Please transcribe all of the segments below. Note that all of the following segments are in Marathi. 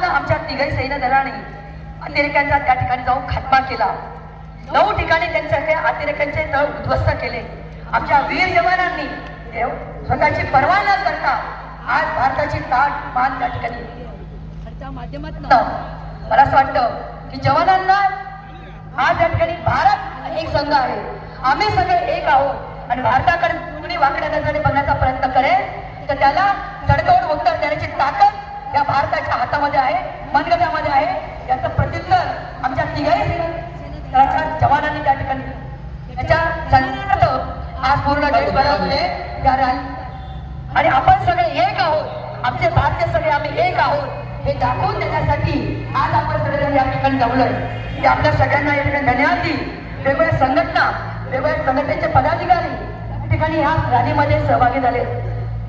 आमच्या तिघही सैन्य दलाने अतिरेक्यांचा त्या ठिकाणी जाऊन खात्मा केला। 9 ठिकाणी त्यांच्या अतिरेक्यांचे तळ उद्ध्वस्त केले। आमच्या वीर जवानांनी स्वतःची पर्वा न करता आज भारताची ताट मान त्या ठिकाणी मला असं वाटतं की जवानांना आज या ठिकाणी भारत एक संघ आहे, आम्ही सगळे एक आहोत आणि भारताकडे कुणी वाकड्या नजरेने बघण्याचा प्रयत्न करेल तर त्याला तडतोड उत्तर देण्याची ताकद या भारताच्या हातामध्ये आहे, मनगटामध्ये आहे। याचं प्रत्युत्तर आमच्या तिघही जवानांनी त्या ठिकाणी त्याच्या संघात आज पूर्ण देशभरामध्ये आणि आपण सगळे एक आहोत, आमचे भारतीय सगळे आम्ही एक आहोत हे दाखवून देण्यासाठी आज आपण सगळे या ठिकाणी जमलोय। की आपल्या सगळ्यांना या ठिकाणी धन्यवाद देईल। वेगवेगळ्या संघटना, वेगवेगळ्या संघटनेचे पदाधिकारी या ठिकाणी ह्या रॅलीमध्ये सहभागी झाले।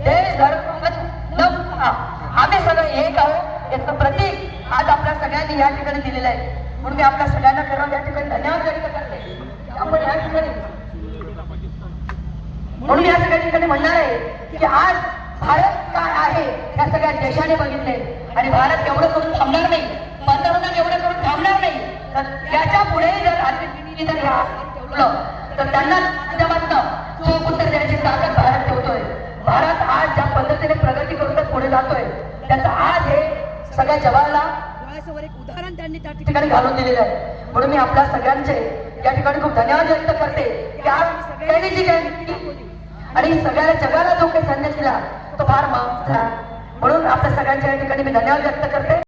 देश धर्म आम्ही सगळे एक आहोत याचं प्रतीक आज आपल्या सगळ्यांनी या ठिकाणी दिलेलं आहे। म्हणून मी आपल्या सगळ्यांना खरं या ठिकाणी धन्यवाद व्यक्त करते। आपण या ठिकाणी म्हणून या सगळ्या ठिकाणी म्हणणार आहे की आज भारत काय आहे या सगळ्या देशाने बघितले आणि भारत एवढं करून थांबणार नाही, पंतप्रधान एवढं करून थांबणार नाही। तर याच्या पुढे जर आर्थिक तर त्यांना माध्यमातून चोख उत्तर देण्याची ताकद भारत ठेवतोय। भारत आज ज्या पद्धतीने प्रगती करून पुढे जातोय त्याचं आज हे सगळ्या जगाला एक उदाहरण त्यांनी त्या ठिकाणी घालून दिलेलं आहे। म्हणून मी आपल्या सगळ्यांचे या ठिकाणी खूप धन्यवाद व्यक्त करते की आज त्यांनी जी काही आणि सगळ्या जगाला जो काही संदेश दिला तो फार महत्त्वाचा। म्हणून आपल्या सगळ्यांच्या या ठिकाणी मी धन्यवाद व्यक्त करते।